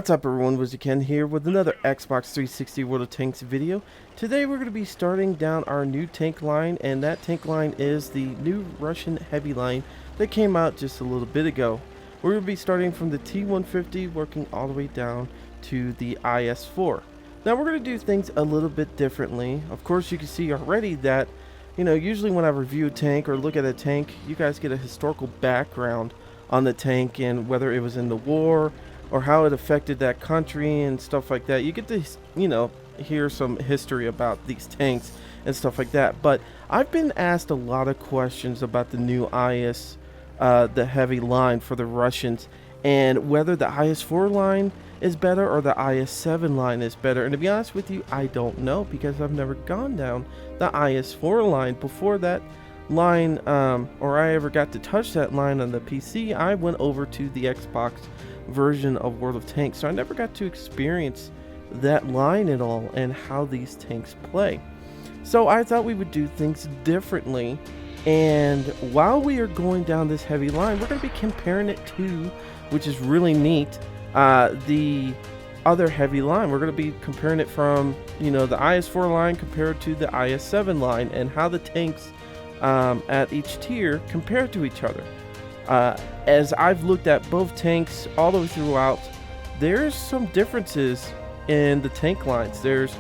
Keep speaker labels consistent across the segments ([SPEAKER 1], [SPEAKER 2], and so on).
[SPEAKER 1] What's up everyone, WizardKen here with another Xbox 360 World of Tanks video. Today we're going to be starting down our new tank line, and that tank line is the new Russian heavy line that came out just a little bit ago. We're going to be starting from the T150 working all the way down to the IS-4. Now we're going to do things a little bit differently. Of course you can see already that, usually when I review a tank or look at a tank, you guys get a historical background on the tank and whether it was in the war or how it affected that country and stuff like that. You get to, hear some history about these tanks and stuff like that. But I've been asked a lot of questions about the new IS, the heavy line for the Russians, and whether the IS-4 line is better or the IS-7 line is better. And to be honest with you, I don't know, because I've never gone down the IS-4 line. Before that line, or I ever got to touch that line on the PC, I went over to the Xbox version of World of Tanks, so I never got to experience that line at all and how these tanks play. So I thought we would do things differently, and while we are going down this heavy line, we're going to be comparing it to, which is really neat, the other heavy line. We're going to be comparing it from, the IS-4 line compared to the IS-7 line, and how the tanks at each tier compare to each other. As I've looked at both tanks all the way throughout, there's some differences in the tank lines. There's,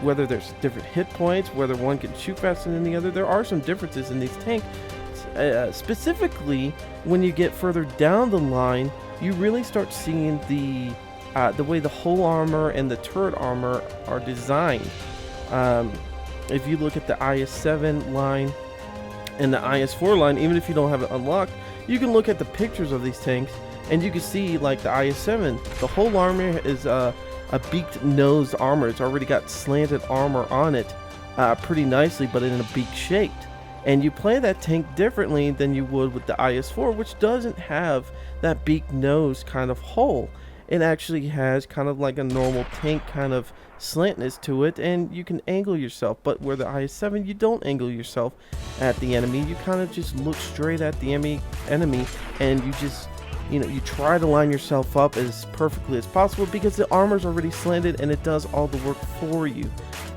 [SPEAKER 1] whether there's different hit points, whether one can shoot faster than the other, there are some differences in these tanks. Specifically, when you get further down the line, you really start seeing the way the whole armor and the turret armor are designed. If you look at the IS-7 line and the IS-4 line, even if you don't have it unlocked, you can look at the pictures of these tanks and you can see, like the IS-7, the whole armor is a beaked nosed armor. It's already got slanted armor on it pretty nicely, but in a beak shaped. And you play that tank differently than you would with the IS-4, which doesn't have that beak nose kind of hole. It actually has kind of like a normal tank kind of slantness to it, and you can angle yourself. But where the IS-7, you don't angle yourself at the enemy. You kind of just look straight at the enemy, and you just, you try to line yourself up as perfectly as possible, because the armor's already slanted and it does all the work for you.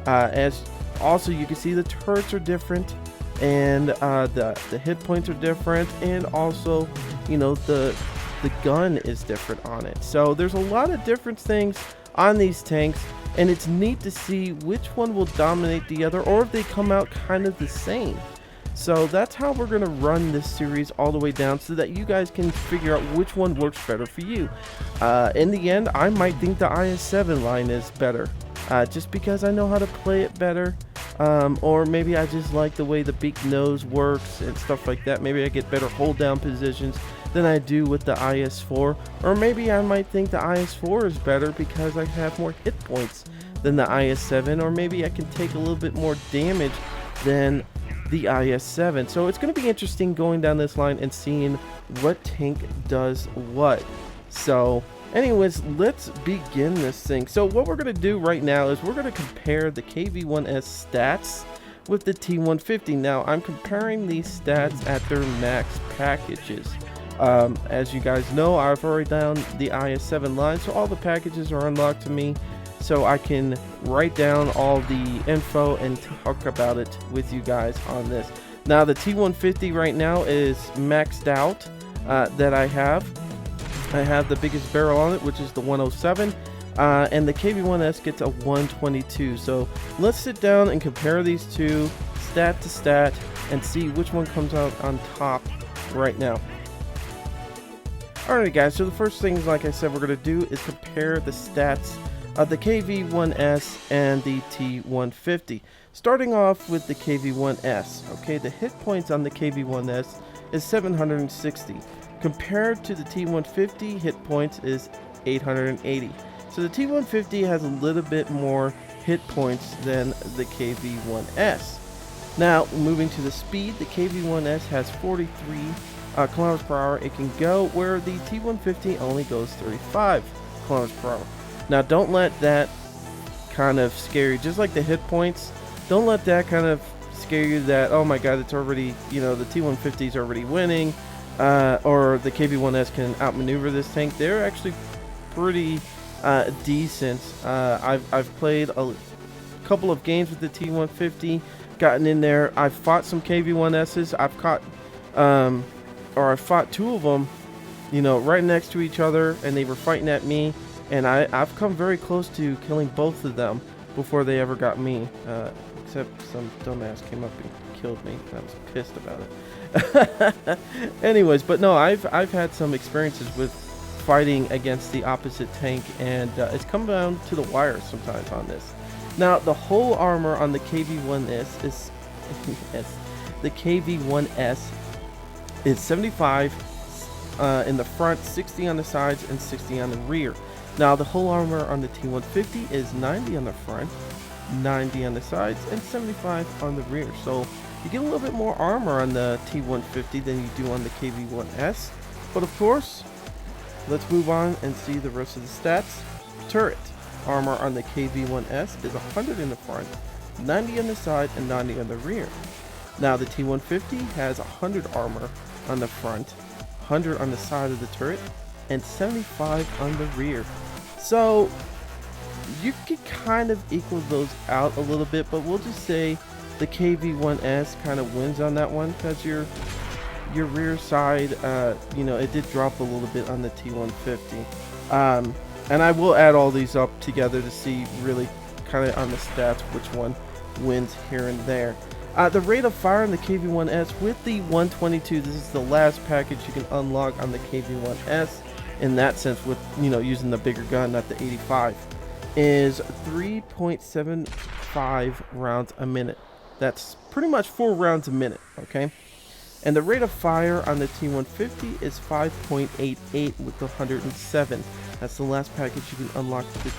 [SPEAKER 1] As also, you can see the turrets are different, and the hit points are different, and also, the gun is different on it. So there's a lot of different things on these tanks, and it's neat to see which one will dominate the other, or if they come out kind of the same. So that's how we're going to run this series all the way down, so that you guys can figure out which one works better for you. In the end, I might think the IS-7 line is better, just because I know how to play it better. Or maybe I just like the way the beak nose works and stuff like that. Maybe I get better hold down positions than I do with the IS-4. Or maybe I might think the IS-4 is better because I have more hit points than the IS-7. Or maybe I can take a little bit more damage than the IS-7. So it's going to be interesting going down this line and seeing what tank does what. So anyways, let's begin this thing. So what we're going to do right now is we're going to compare the KV-1S stats with the T150. Now, I'm comparing these stats at their max packages. As you guys know, I've already done the IS-7 line, so all the packages are unlocked to me, so I can write down all the info and talk about it with you guys on this. Now, the T150 right now is maxed out that I have. I have the biggest barrel on it, which is the 107, and the KV-1S gets a 122. So let's sit down and compare these two stat to stat and see which one comes out on top right now. Alright guys, so the first thing, like I said, we're going to do is compare the stats of the KV-1S and the T150. Starting off with the KV-1S, okay, the hit points on the KV-1S is 760. Compared to the T150, hit points is 880. So the T150 has a little bit more hit points than the KV-1S. Now, moving to the speed, the KV-1S has 43 kilometers per hour it can go, where the T150 only goes 35 kilometers per hour. Now, don't let that kind of scare you. Just like the hit points, don't let that kind of scare you that, oh my god, it's already, the T150 is already winning. or the KV-1S can outmaneuver this tank. They're actually pretty decent. I've played a couple of games with the T150, gotten in there. I've fought some KV-1Ss. I've fought two of them, you know, right next to each other, and they were fighting at me, and I've come very close to killing both of them before they ever got me, except some dumbass came up and killed me. I was pissed about it. Anyways, but no, I've had some experiences with fighting against the opposite tank, and it's come down to the wire sometimes on this. Now, the whole armor on the KV-1S is the KV-1S is 75 in the front, 60 on the sides, and 60 on the rear. Now, the whole armor on the T150 is 90 on the front, 90 on the sides, and 75 on the rear. So you get a little bit more armor on the T150 than you do on the KV-1S. But of course, let's move on and see the rest of the stats. Turret armor on the KV-1S is 100 in the front, 90 on the side, and 90 on the rear. Now the T150 has 100 armor on the front, 100 on the side of the turret, and 75 on the rear. So you could kind of equal those out a little bit, but we'll just say the KV-1S kind of wins on that one, because your rear side, you know, it did drop a little bit on the T150. And I will add all these up together to see really kind of on the stats which one wins here and there. The rate of fire on the KV-1S with the 122, this is the last package you can unlock on the KV-1S in that sense, with, you know, using the bigger gun, not the 85, is 3.75 rounds a minute. That's pretty much 4 rounds a minute, okay? And the rate of fire on the T150 is 5.88 with the 107. That's the last package you can unlock with the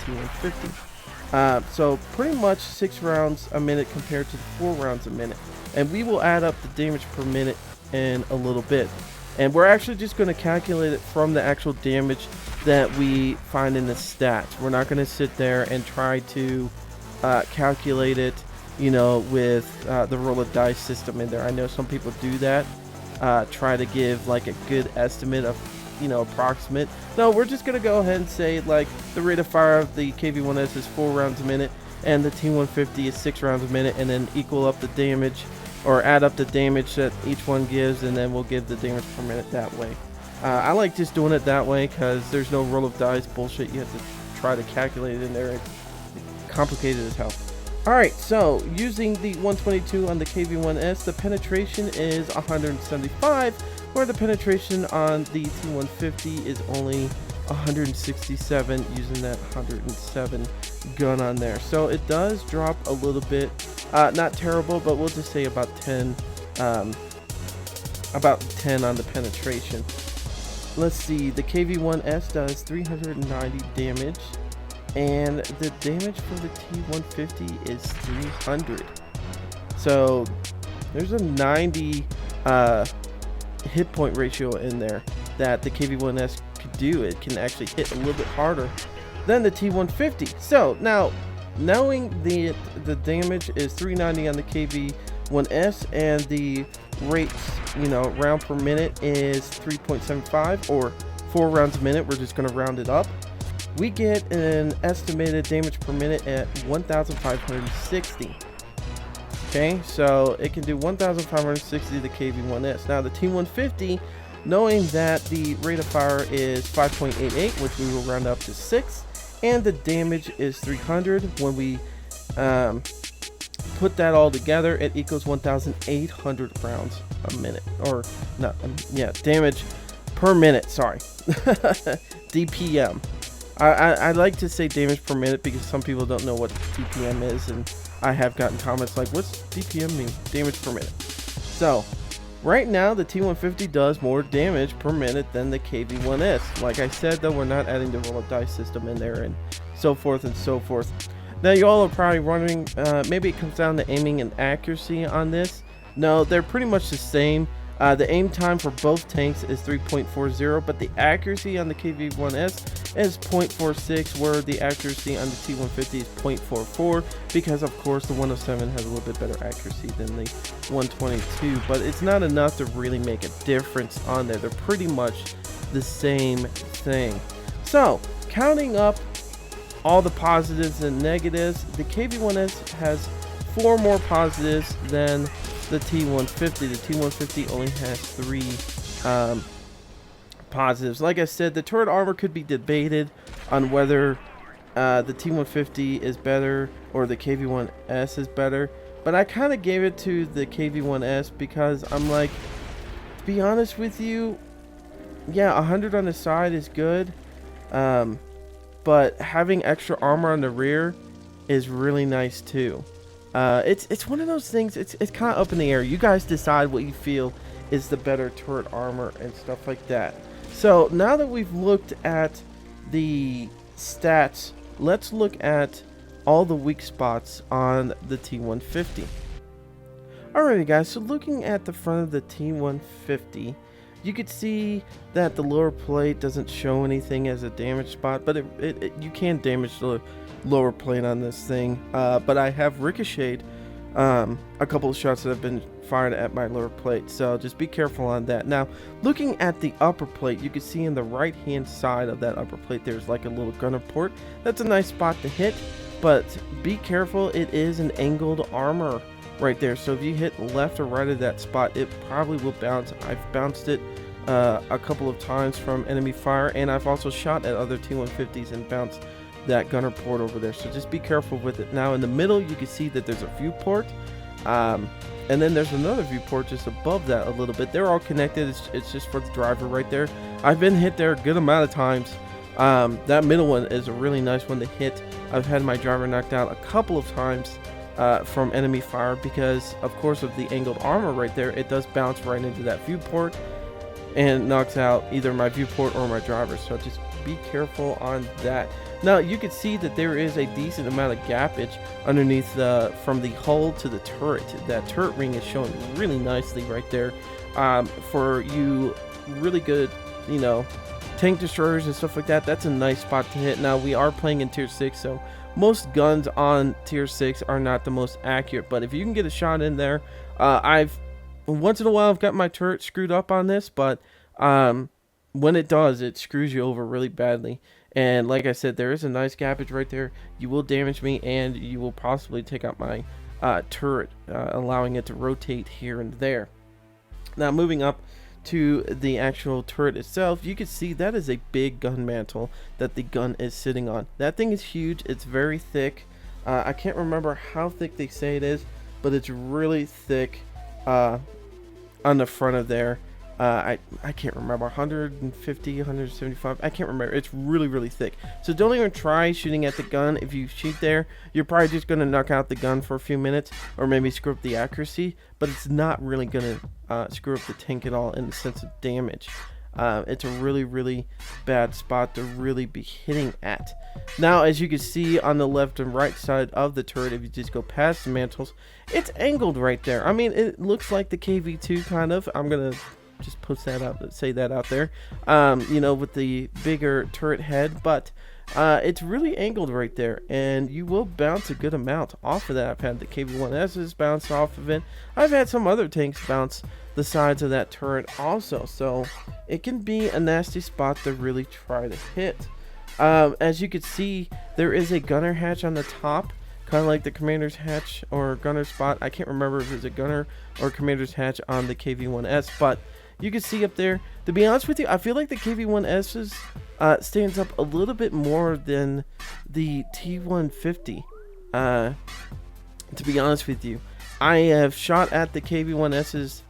[SPEAKER 1] T150. So pretty much 6 rounds a minute compared to the 4 rounds a minute. And we will add up the damage per minute in a little bit. And we're actually just going to calculate it from the actual damage that we find in the stats. We're not going to sit there and try to calculate it, you know, with the roll of dice system in there. I know some people do that, try to give like a good estimate of, you know, approximate. No, we're just gonna go ahead and say like the rate of fire of the KV-1S is 4 rounds a minute, and the T150 is 6 rounds a minute, and then equal up the damage, or add up the damage that each one gives, and then we'll give the damage per minute that way. I like just doing it that way because there's no roll of dice bullshit you have to try to calculate it in there. It's complicated as hell. Alright, so using the 122 on the KV-1S, the penetration is 175, where the penetration on the T150 is only 167, using that 107 gun on there. So it does drop a little bit, not terrible, but we'll just say about 10 on the penetration. Let's see, the KV-1S does 390 damage, and the damage for the T150 is 300. So there's a 90 hit point ratio in there that the KV-1S could do. It can actually hit a little bit harder than the T150. So now, knowing the damage is 390 on the KV-1S and the rates, you know, round per minute is 3.75 or 4 rounds a minute, we're just going to round it up. We get an estimated damage per minute at 1,560. Okay, so it can do 1,560 the KV-1S. Now the T150, knowing that the rate of fire is 5.88, which we will round up to 6, and the damage is 300, when we put that all together, it equals 1,800 rounds a minute, or not, yeah, damage per minute. Sorry, DPM. I like to say damage per minute because some people don't know what DPM is, and I have gotten comments like, what's DPM mean? Damage per minute. So right now the T150 does more damage per minute than the KV-1S. Like I said, though, we're not adding the roll of dice system in there and so forth and so forth. Now you all are probably wondering, maybe it comes down to aiming and accuracy on this. No, they're pretty much the same. The aim time for both tanks is 3.40, but the accuracy on the KV-1S is 0.46, where the accuracy on the T150 is 0.44, because of course the 107 has a little bit better accuracy than the 122, but it's not enough to really make a difference on there. They're pretty much the same thing. So counting up all the positives and negatives, the KV-1S has 4 more positives than the T-150. The T-150 only has 3 positives. Like I said, the turret armor could be debated on whether the T-150 is better or the KV-1S is better, but I kind of gave it to the KV-1S because I'm like, to be honest with you, yeah, 100 on the side is good, but having extra armor on the rear is really nice too. It's one of those things, it's kind of up in the air. You guys decide what you feel is the better turret armor and stuff like that. So now that we've looked at the stats, let's look at all the weak spots on the T-150. Alrighty guys, so looking at the front of the T-150, you could see that the lower plate doesn't show anything as a damage spot, but you can damage the lower plate on this thing. But I have ricocheted a couple of shots that have been fired at my lower plate, so just be careful on that. Now, looking at the upper plate, you can see in the right hand side of that upper plate there's like a little gunner port. That's a nice spot to hit, but be careful, it is an angled armor right there, so if you hit left or right of that spot, it probably will bounce. I've bounced it a couple of times from enemy fire, and I've also shot at other T-150s and bounced that gunner port over there, so just be careful with it. Now in the middle you can see that there's a viewport, and then there's another viewport just above that a little bit. They're all connected. It's just for the driver right there. I've been hit there a good amount of times. That middle one is a really nice one to hit. I've had my driver knocked out a couple of times from enemy fire because of course of the angled armor right there. It does bounce right into that viewport and knocks out either my viewport or my driver, so just be careful on that. Now you can see that there is a decent amount of gappage underneath from the hull to the turret. That turret ring is showing really nicely right there. For you really good, you know, tank destroyers and stuff like that, that's a nice spot to hit. Now we are playing in tier 6, so most guns on tier 6 are not the most accurate, but if you can get a shot in there, once in a while I've got my turret screwed up on this, but when it does, it screws you over really badly. And like I said, there is a nice gappage right there. You will damage me, and you will possibly take out my turret, allowing it to rotate here and there. Now moving up to the actual turret itself, you can see that is a big gun mantle that the gun is sitting on. That thing is huge. It's very thick. I can't remember how thick they say it is, but it's really thick on the front of there. I can't remember, 150, 175, I can't remember. It's really, really thick. So don't even try shooting at the gun. If you shoot there, you're probably just going to knock out the gun for a few minutes, or maybe screw up the accuracy, but it's not really going to screw up the tank at all in the sense of damage. It's a really, really bad spot to really be hitting at. Now, as you can see on the left and right side of the turret, if you just go past the mantles, it's angled right there. I mean, it looks like the KV-2 kind of. I'm going to just post that out, say that out there, you know, with the bigger turret head, but it's really angled right there, and you will bounce a good amount off of that. I've had the KV-1S's bounce off of it. I've had some other tanks bounce the sides of that turret also, so it can be a nasty spot to really try to hit. As you can see, there is a gunner hatch on the top, kind of like the commander's hatch or gunner spot. I can't remember if it's a gunner or commander's hatch on the KV-1S, but you can see up there, to be honest with you, I feel like the KV-1S's stands up a little bit more than the T-150. To be honest with you, I have shot at the KV-1S's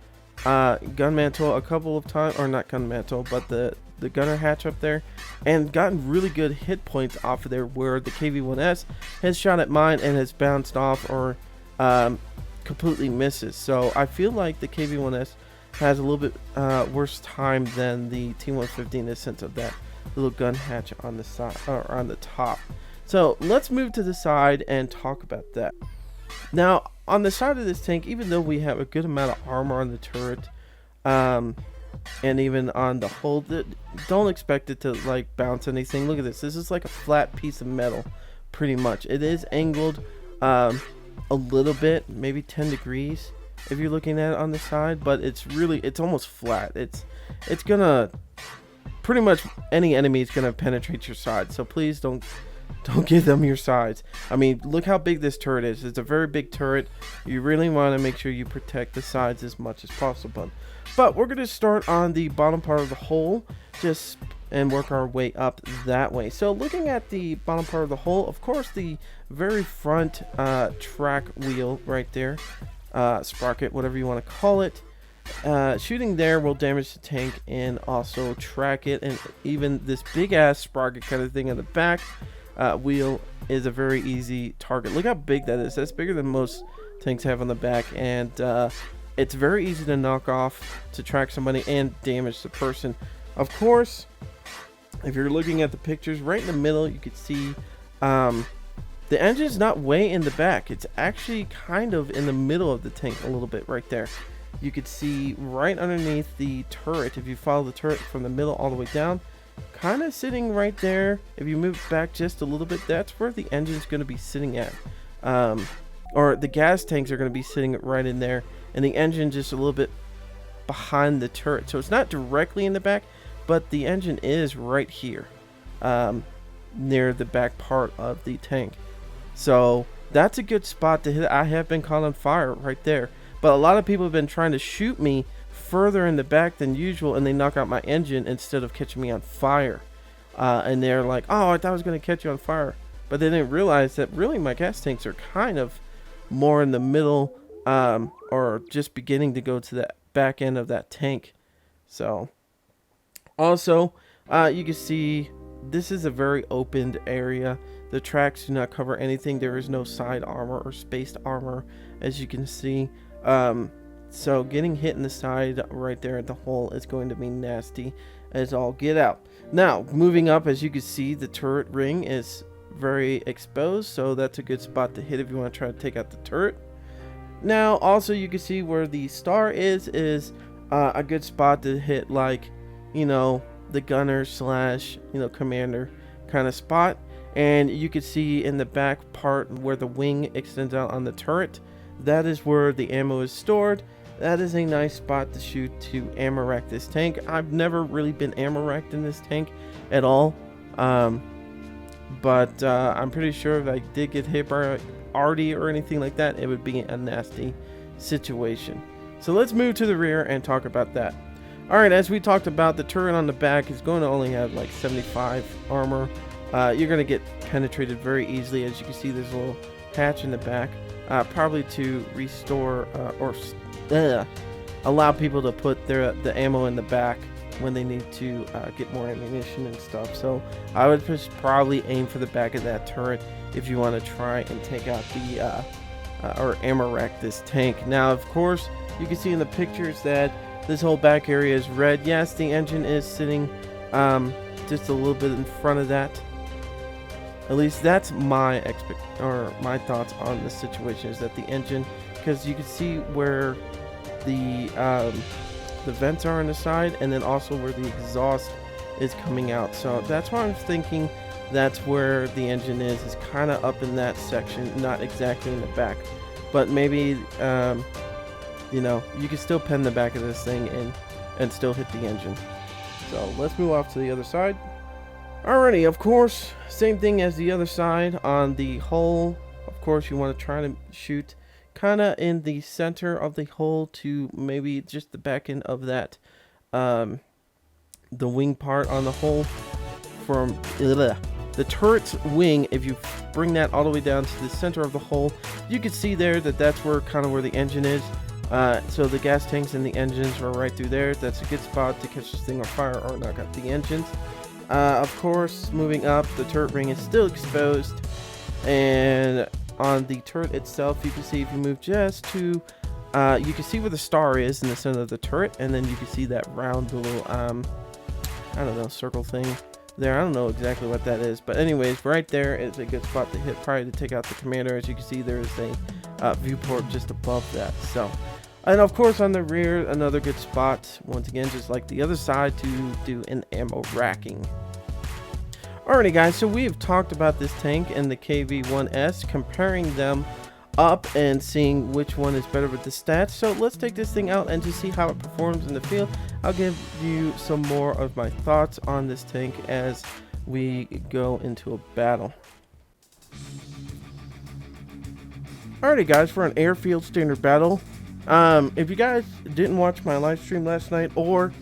[SPEAKER 1] gun mantle a couple of times, or not gun mantle, but the gunner hatch up there, and gotten really good hit points off of there, where the KV-1S has shot at mine and has bounced off or completely misses. So I feel like the KV-1S has a little bit worse time than the T-150 in the sense of that little gun hatch on the side or on the top. So let's move to the side and talk about that. Now on the side of this tank, even though we have a good amount of armor on the turret, and even on the hull, don't expect it to like bounce anything. Look at this. This is like a flat piece of metal, pretty much. It is angled a little bit, maybe 10 degrees. If you're looking at it on the side, but it's almost flat. It's gonna pretty much any enemy is gonna penetrate your side, so please don't don't give them your sides. I mean, look how big this turret is. It's a very big turret. You really want to make sure you protect the sides as much as possible. But we're going to start on the bottom part of the hole, and work our way up that way. So looking at the bottom part of the hole, of course, the very front track wheel right there, sprocket, whatever you want to call it, shooting there will damage the tank and also track it. And even this big ass sprocket kind of thing on the back wheel is a very easy target. Look how big that is. That's bigger than most tanks have on the back, and it's very easy to knock off, to track somebody and damage the person. Of course, if you're looking at the pictures right in the middle, you can see the engine's not way in the back. It's actually kind of in the middle of the tank a little bit right there. You could see right underneath the turret, if you follow the turret from the middle all the way down, kind of sitting right there. If you move back just a little bit, that's where the engine's going to be sitting at. Or the gas tanks are going to be sitting right in there, and the engine just a little bit behind the turret. So it's not directly in the back, but the engine is right here, near the back part of the tank. So that's a good spot to hit. I have been caught on fire right there, but a lot of people have been trying to shoot me further in the back than usual, and they knock out my engine instead of catching me on fire. And they're like, oh, I thought I was going to catch you on fire, but they didn't realize that really my gas tanks are kind of more in the middle, or just beginning to go to the back end of that tank. So also, you can see this is a very opened area. The tracks do not cover anything. There is no side armor or spaced armor, as you can see. So getting hit in the side right there at the hole is going to be nasty as all get out. Now, moving up, as you can see, the turret ring is very exposed, so that's a good spot to hit if you want to try to take out the turret. Now, also, you can see where the star is a good spot to hit, like, you know, the gunner slash, you know, commander kind of spot. And you can see in the back part where the wing extends out on the turret, that is where the ammo is stored. That is a nice spot to shoot to ammo rack this tank. I've never really been ammo racked in this tank at all, but I'm pretty sure if I did get hit by Artie or anything like that, it would be a nasty situation. So let's move to the rear and talk about that. Alright, as we talked about, the turret on the back is going to only have like 75 armor. You're going to get penetrated very easily. As you can see, there's a little hatch in the back, probably to restore or allow people to put the ammo in the back when they need to get more ammunition and stuff. So I would just probably aim for the back of that turret if you want to try and take out the or ammo rack this tank. Now, of course, you can see in the pictures that this whole back area is red. Yes, the engine is sitting just a little bit in front of that. At least that's my my thoughts on the situation, is that the engine, because you can see where the vents are on the side, and then also where the exhaust is coming out. So that's why I'm thinking that's where the engine is kind of up in that section, not exactly in the back, but maybe you know, you can still pen the back of this thing and still hit the engine. So let's move off to the other side. Alrighty, of course, same thing as the other side on the hull. Of course, you want to try to shoot kind of in the center of the hull to maybe just the back end of that, the wing part on the hull from the turret's wing. If you bring that all the way down to the center of the hull, you can see there that that's where kind of where the engine is. So the gas tanks and the engines are right through there. That's a good spot to catch this thing on fire or knock out the engines. Of course, moving up, the turret ring is still exposed, and on the turret itself, you can see if you move just to, you can see where the star is in the center of the turret, and then you can see that round little, I don't know, circle thing there. I don't know exactly what that is, but anyways, right there is a good spot to hit, probably to take out the commander. As you can see, there is a viewport just above that. So, and of course on the rear, another good spot, once again, just like the other side, to do an ammo racking. Alrighty guys, so we have talked about this tank and the KV-1S, comparing them up and seeing which one is better with the stats. So let's take this thing out and just see how it performs in the field. I'll give you some more of my thoughts on this tank as we go into a battle. Alrighty guys, for an airfield standard battle. If you guys didn't watch my live stream last night, or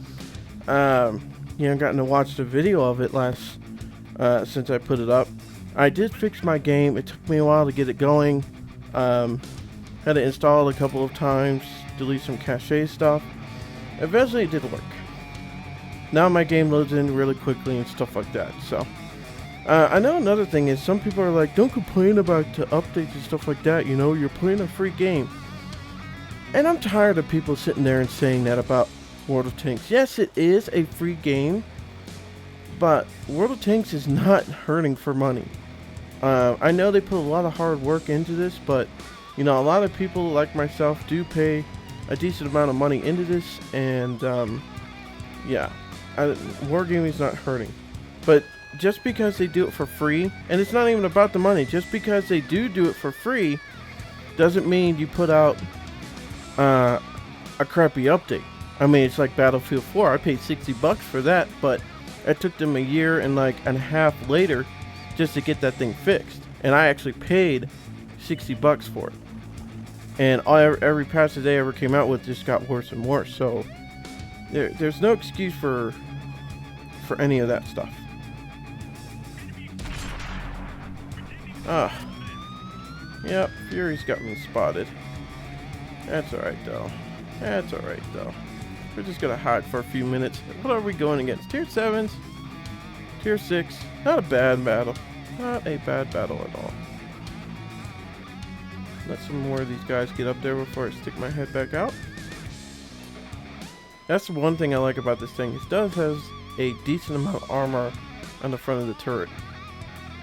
[SPEAKER 1] you haven't gotten to watch the video of it since I put it up, I did fix my game. It took me a while to get it going. Had to install it a couple of times, delete some cache stuff. Eventually it did work. Now my game loads in really quickly and stuff like that. So I know another thing is some people are like, don't complain about updates and stuff like that, you know, you're playing a free game. And I'm tired of people sitting there and saying that about World of Tanks. Yes, it is a free game, but World of Tanks is not hurting for money. I know they put a lot of hard work into this, but you know, a lot of people like myself do pay a decent amount of money into this, and yeah, Wargaming is not hurting. But just because they do it for free, and it's not even about the money, just because they do it for free doesn't mean you put out a crappy update. I mean, it's like Battlefield 4. I paid $60 for that, but it took them a year and like a half later just to get that thing fixed. And I actually paid $60 for it. And every patch that they ever came out with just got worse and worse. So there's no excuse for any of that stuff. Yep, Fury's got me spotted. That's alright though. That's alright though. We're just gonna hide for a few minutes. What are we going against? Tier 7s? Tier 6? Not a bad battle. Not a bad battle at all. Let some more of these guys get up there before I stick my head back out. That's the one thing I like about this thing. It does have a decent amount of armor on the front of the turret.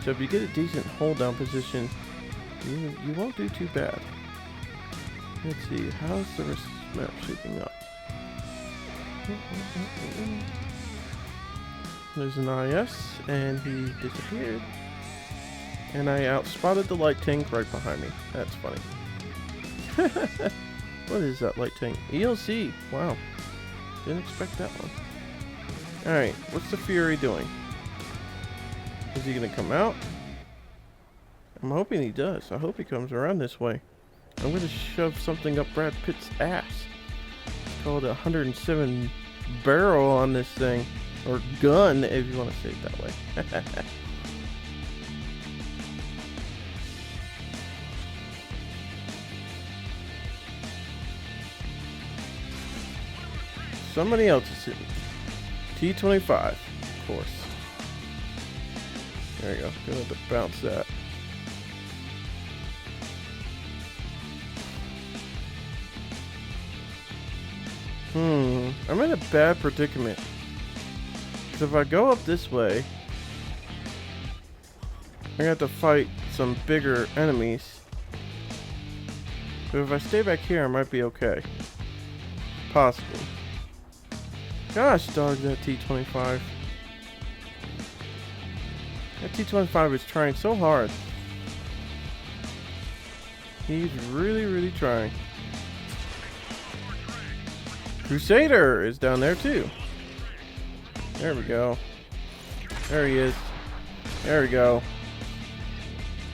[SPEAKER 1] So if you get a decent hold down position, you won't do too bad. Let's see, how's the rest of the map shaping up? There's an IS, and he disappeared. And I outspotted the light tank right behind me. That's funny. What is that light tank? ELC. Wow. Didn't expect that one. Alright, what's the Fury doing? Is he gonna come out? I'm hoping he does. I hope he comes around this way. I'm gonna shove something up Brad Pitt's ass. It's called a 107 barrel on this thing. Or gun, if you want to say it that way. Somebody else is sitting. T-25, of course. There you go. Gonna have to bounce that. I'm in a bad predicament. So if I go up this way, I'm gonna have to fight some bigger enemies. But if I stay back here, I might be okay. Possibly. Gosh, dog, that T-25. That T-25 is trying so hard. He's really, really trying. Crusader is down there too. There we go. There he is. There we go.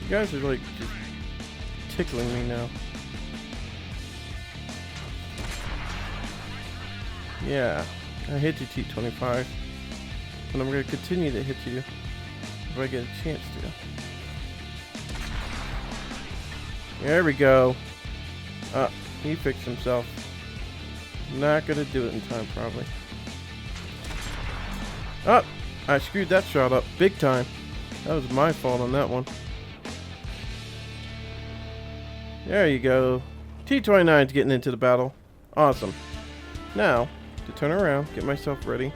[SPEAKER 1] You guys are like just tickling me now. Yeah, I hit you, T-25. And I'm going to continue to hit you if I get a chance to. There we go. He fixed himself. Not going to do it in time, probably. I screwed that shot up big time. That was my fault on that one. There you go. T-29's getting into the battle. Awesome. Now, to turn around, get myself ready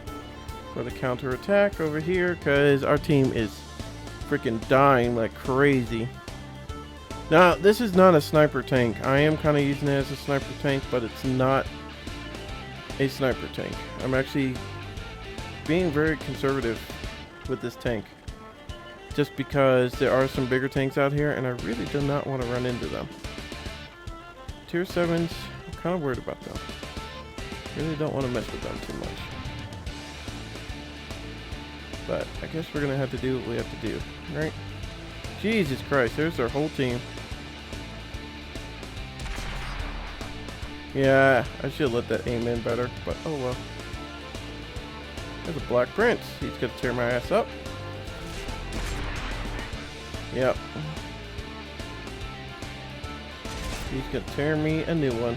[SPEAKER 1] for the counter attack over here, because our team is freaking dying like crazy. Now, this is not a sniper tank. I am kind of using it as a sniper tank, but it's not a sniper tank. I'm actually being very conservative with this tank, just because there are some bigger tanks out here and I really do not want to run into them. Tier 7s, I'm kind of worried about them. Really don't want to mess with them too much. but I guess we're gonna have to do what we have to do, right? Jesus Christ, there's our whole team. Yeah, I should let that aim in better, but oh well. There's a Black Prince. He's gonna tear my ass up. Yep. He's gonna tear me a new one.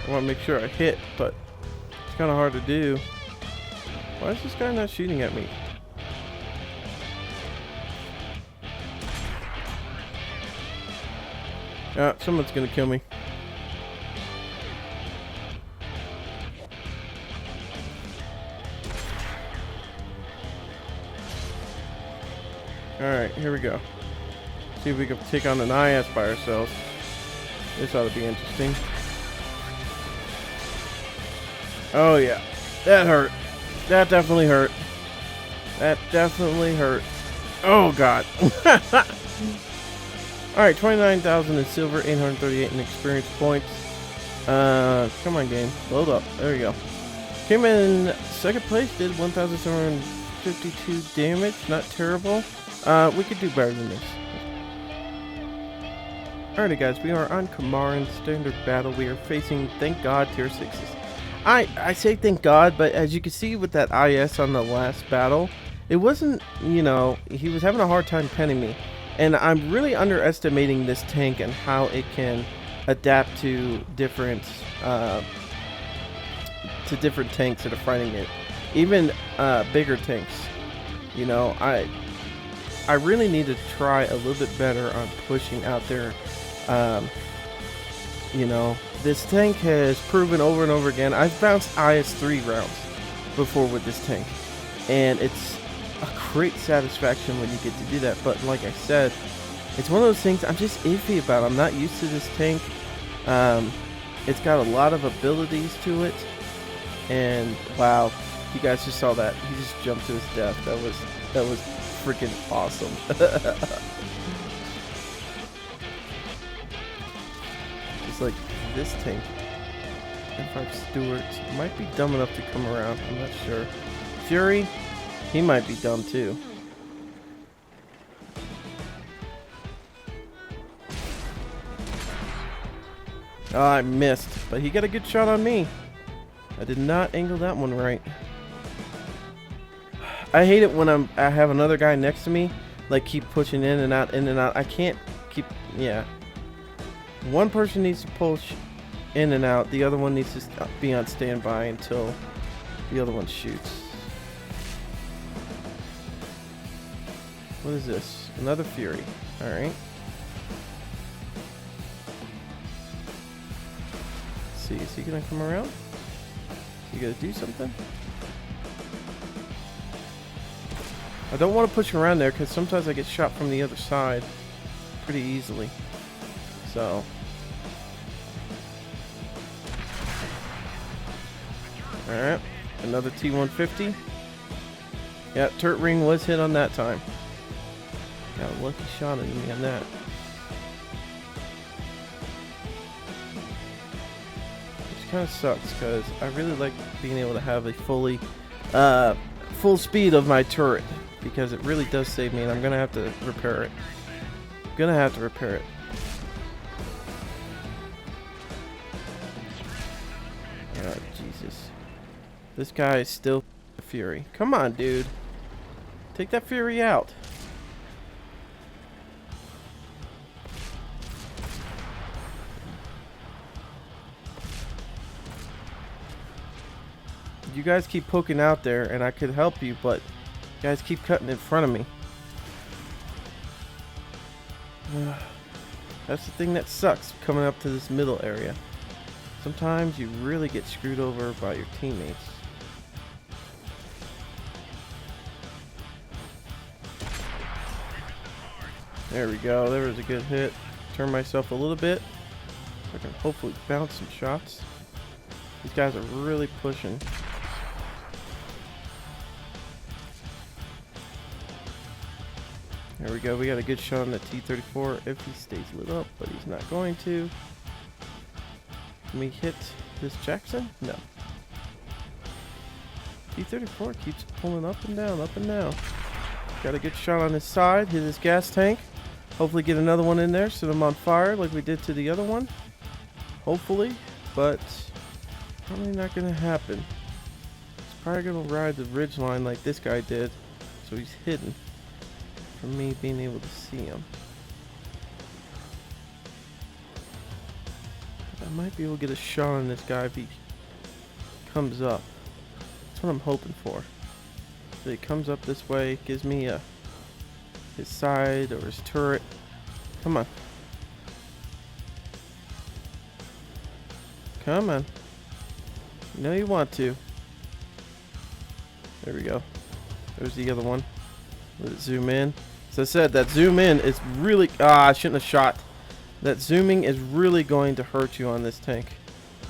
[SPEAKER 1] I want to make sure I hit, but it's kind of hard to do. Why is this guy not shooting at me? Ah, someone's gonna kill me. Alright, here we go. See if we can take on an IS by ourselves. This ought to be interesting. Oh yeah, that hurt. That definitely hurt. That definitely hurt. Oh god. Alright, 29,000 in silver, 838 in experience points. Come on game, load up. There we go. Came in second place, did 1,752 damage. Not terrible. We could do better than this. Alrighty guys, we are on Kamaran standard battle. We are facing, thank god, tier 6s. I say thank god, but as you can see with that IS on the last battle, it wasn't, you know, he was having a hard time penning me. And I'm really underestimating this tank and how it can adapt to different tanks that are fighting it. Even bigger tanks. You know, I really need to try a little bit better on pushing out there. You know, this tank has proven over and over again. I've bounced IS-3 rounds before with this tank, and it's a great satisfaction when you get to do that. But like I said, it's one of those things I'm just iffy about. I'm not used to this tank. It's got a lot of abilities to it, and wow, you guys just saw that. He just jumped to his death. That was freaking awesome. It's like this tank. M5 Stewart might be dumb enough to come around. I'm not sure. Fury, he might be dumb too. Oh, I missed, but he got a good shot on me. I did not angle that one right. I hate it when I have another guy next to me, like keep pushing in and out, in and out. I can't keep, yeah. One person needs to push in and out. The other one needs to be on standby until the other one shoots. What is this? Another Fury. Alright. Let's see. Is he gonna come around? Is he gonna do something? I don't want to push around there because sometimes I get shot from the other side pretty easily. So. Alright. Another T-150. Yeah, turret ring was hit on that time. Got a lucky shot at me on that. Which kind of sucks because I really like being able to have a fully full speed of my turret, because it really does save me, and I'm gonna have to repair it. Oh, Jesus. This guy is still a Fury. Come on, dude. Take that Fury out. You guys keep poking out there, and I could help you, but you guys keep cutting in front of me. That's the thing that sucks coming up to this middle area. Sometimes you really get screwed over by your teammates. There we go. There was a good hit. Turn myself a little bit. I can hopefully bounce some shots. These guys are really pushing. There we go. We got a good shot on the T-34 if he stays lit up, but he's not going to. Can we hit this Jackson? No. T-34 keeps pulling up and down, up and down. Got a good shot on his side. Hit his gas tank. Hopefully get another one in there. Set him on fire like we did to the other one. Hopefully. But probably not going to happen. He's probably going to ride the ridge line like this guy did. So he's hidden from me being able to see him. I might be able to get a shot on this guy if he comes up. That's what I'm hoping for. So he comes up this way, gives me his side or his turret. Come on. Come on. You know you want to. There we go. There's the other one. Let it zoom in. As I said, that zoom in is really... I shouldn't have shot. That zooming is really going to hurt you on this tank.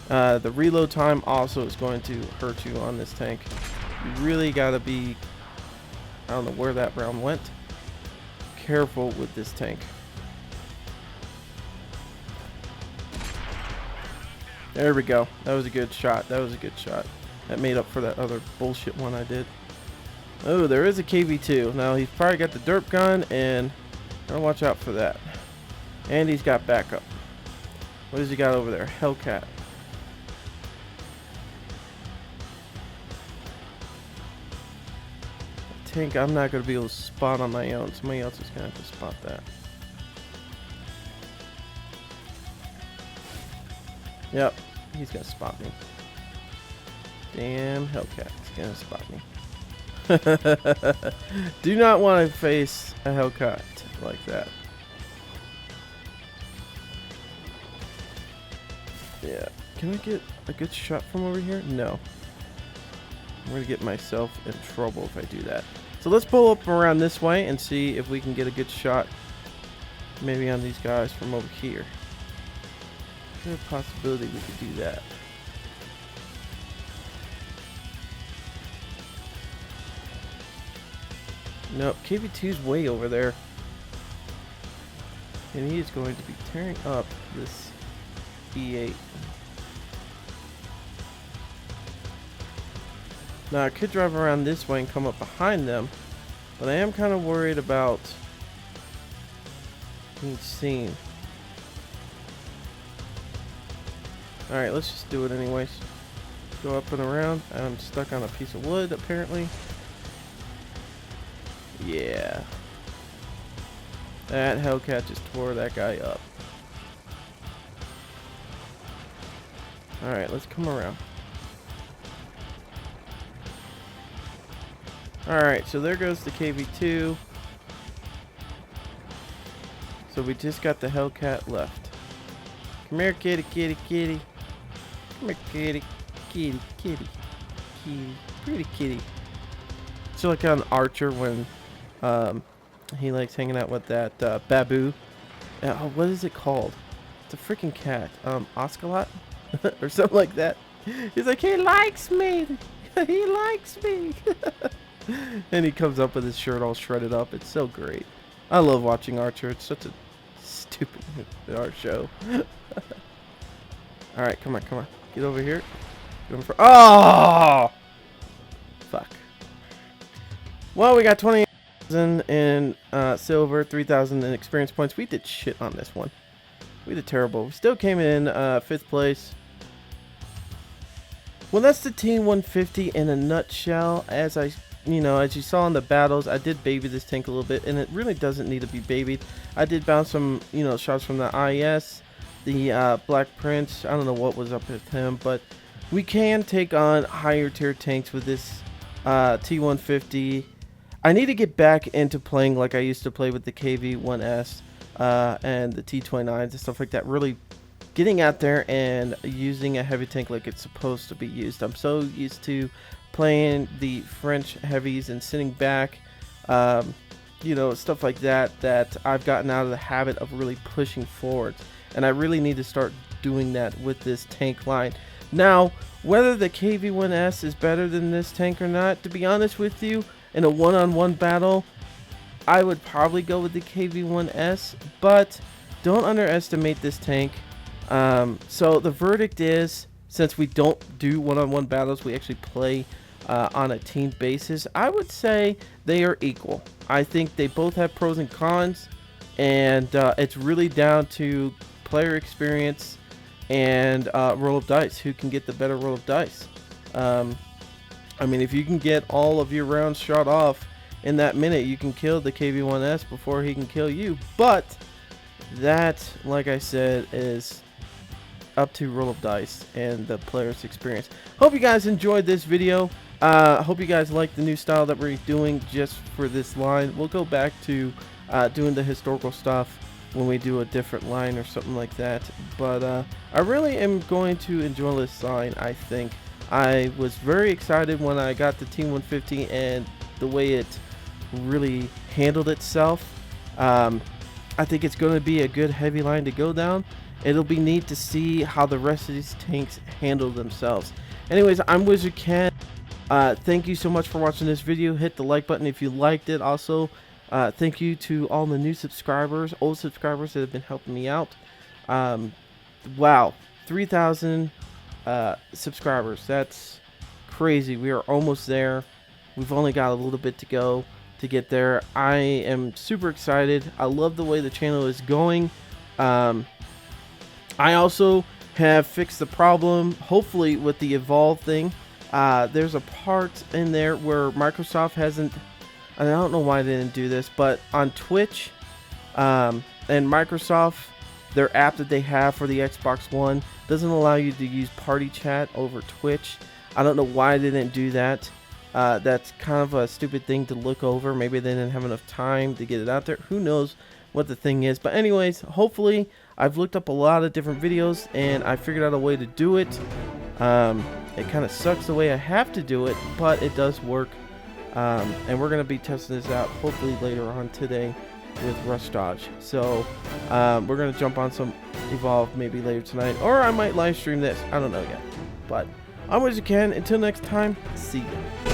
[SPEAKER 1] The reload time also is going to hurt you on this tank. You really got to be... I don't know where that round went. Careful with this tank. There we go. That was a good shot. That was a good shot. That made up for that other bullshit one I did. Oh, there is a KV-2. Now, he's probably got the derp gun, and I'll watch out for that. And he's got backup. What does he got over there? Hellcat. Tank I'm not going to be able to spot on my own. Somebody else is going to have to spot that. Yep, he's going to spot me. Damn Hellcat, he's going to spot me. Do not want to face a Hellcat like that. Yeah, can I get a good shot from over here? No. I'm going to get myself in trouble if I do that. So let's pull up around this way and see if we can get a good shot maybe on these guys from over here. There's a possibility we could do that. Nope, KV-2's way over there. And he is going to be tearing up this E8. Now I could drive around this way and come up behind them, but I am kind of worried about being seen. Alright, let's just do it anyways. Go up and around. I'm stuck on a piece of wood apparently. Yeah. That Hellcat just tore that guy up. Alright, let's come around. Alright, so there goes the KV-2. So we just got the Hellcat left. Come here, kitty, kitty, kitty. Come here, kitty, kitty, kitty. Kitty, pretty kitty. It's like on Archer when he likes hanging out with that babu. Oh, what is it called? It's a freaking cat. Ocelot? Or something like that. He's like, he likes me. He likes me. And he comes up with his shirt all shredded up. It's so great. I love watching Archer. It's such a stupid art show. Alright, come on, come on. Get over here. Get over for oh! Fuck. Well, we got 20,000 in silver, 3,000 in experience points. We did shit on this one. We did terrible. We still came in 5th place. Well, that's the T-150 in a nutshell. As you saw in the battles, I did baby this tank a little bit, and it really doesn't need to be babied. I did bounce some, shots from the IS, the Black Prince. I don't know what was up with him, but we can take on higher tier tanks with this T-150. I need to get back into playing like I used to play with the KV-1S and the T-29s and stuff like that. Really getting out there and using a heavy tank like it's supposed to be used. I'm so used to playing the French heavies and sitting back, stuff like that, that I've gotten out of the habit of really pushing forward. And I really need to start doing that with this tank line. Now, whether the KV-1S is better than this tank or not, to be honest with you, in a one-on-one battle, I would probably go with the KV-1S, but don't underestimate this tank. So the verdict is, since we don't do one-on-one battles, we actually play on a team basis, I would say they are equal. I think they both have pros and cons, and it's really down to player experience and roll of dice. Who can get the better roll of dice? I mean, if you can get all of your rounds shot off in that minute, you can kill the KV-1S before he can kill you. But that, like I said, is up to roll of dice and the player's experience. Hope you guys enjoyed this video. Hope you guys like the new style that we're doing just for this line. We'll go back to doing the historical stuff when we do a different line or something like that. But I really am going to enjoy this line, I think. I was very excited when I got the Team 150 and the way it really handled itself. I think it's going to be a good heavy line to go down. It'll be neat to see how the rest of these tanks handle themselves. Anyways, I'm WizardKen. Thank you so much for watching this video. Hit the like button if you liked it. Also, thank you to all the new subscribers, old subscribers that have been helping me out. Wow, 3,000 subscribers. That's crazy. We are almost there. We've only got a little bit to go to get there. I am super excited. I love the way the channel is going. I also have fixed the problem, hopefully, with the evolve thing. There's a part in there where Microsoft hasn't, and I don't know why they didn't do this, but on Twitch and Microsoft, their app that they have for the Xbox One doesn't allow you to use party chat over Twitch. I don't know why they didn't do that. That's kind of a stupid thing to look over. Maybe they didn't have enough time to get it out there. Who knows what the thing is. But anyways, hopefully I've looked up a lot of different videos and I figured out a way to do it. It kind of sucks the way I have to do it, but it does work. And we're going to be testing this out hopefully later on today with Rush Dodge. So we're going to jump on some Evolve maybe later tonight, or I might live stream this. I don't know yet. But I'm WizardKen. Until next time, see ya.